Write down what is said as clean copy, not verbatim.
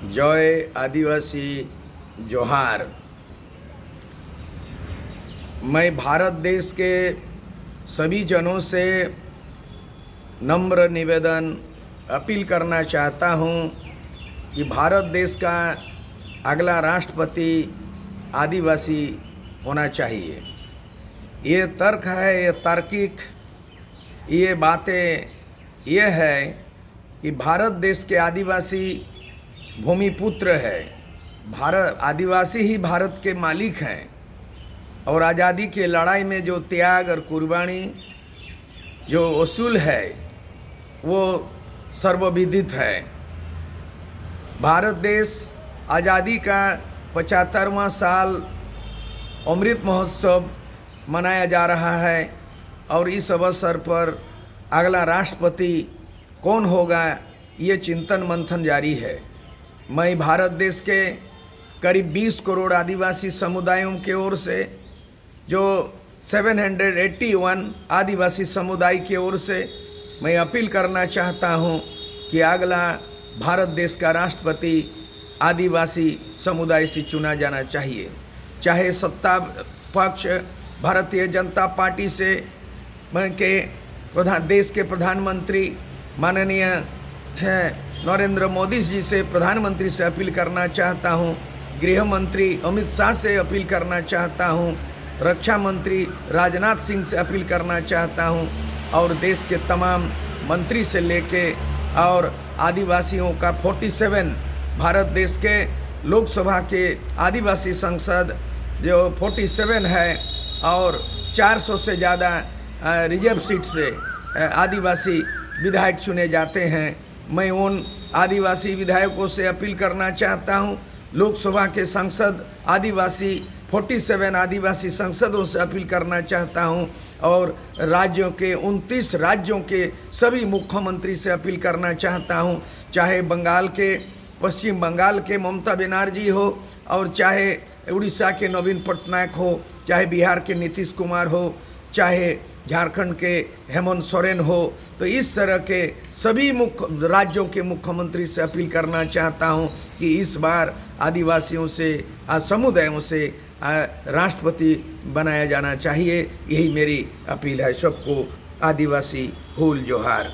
जय आदिवासी जोहार। मैं भारत देश के सभी जनों से नम्र निवेदन अपील करना चाहता हूं कि भारत देश का अगला राष्ट्रपति आदिवासी होना चाहिए। ये तर्क है, ये तार्किक ये बातें ये है कि भारत देश के आदिवासी भूमिपुत्र है। भारत आदिवासी ही भारत के मालिक हैं और आज़ादी के लड़ाई में जो त्याग और कुर्बानी जो वसूल है वो सर्वविदित है। भारत देश आज़ादी का 75वां साल अमृत महोत्सव मनाया जा रहा है और इस अवसर पर अगला राष्ट्रपति कौन होगा ये चिंतन मंथन जारी है। मैं भारत देश के करीब 20 करोड़ आदिवासी समुदायों की ओर से जो 781 आदिवासी समुदाय की ओर से मैं अपील करना चाहता हूं कि अगला भारत देश का राष्ट्रपति आदिवासी समुदाय से चुना जाना चाहिए। चाहे सत्ता पक्ष भारतीय जनता पार्टी से के देश के प्रधानमंत्री माननीय नरेंद्र मोदी जी से प्रधानमंत्री से अपील करना चाहता हूं, गृह मंत्री अमित शाह से अपील करना चाहता हूं, रक्षा मंत्री राजनाथ सिंह से अपील करना चाहता हूं और देश के तमाम मंत्री से लेके और आदिवासियों का 47 भारत देश के लोकसभा के आदिवासी संसद जो 47 है और 400 से ज़्यादा रिजर्व सीट से आदिवासी विधायक चुने जाते हैं। मैं उन आदिवासी विधायकों से अपील करना चाहता हूं, लोकसभा के सांसद आदिवासी 47 आदिवासी सांसदों से अपील करना चाहता हूं और राज्यों के 29 राज्यों के सभी मुख्यमंत्री से अपील करना चाहता हूं, चाहे बंगाल के पश्चिम बंगाल के ममता बनर्जी हो और चाहे उड़ीसा के नवीन पटनायक हो, चाहे बिहार के नीतीश कुमार हो, चाहे झारखंड के हेमंत सोरेन हो। तो इस तरह के सभी मुख्य राज्यों के मुख्यमंत्री से अपील करना चाहता हूं कि इस बार आदिवासियों से समुदायों से राष्ट्रपति बनाया जाना चाहिए। यही मेरी अपील है। सबको आदिवासी हुल जोहार।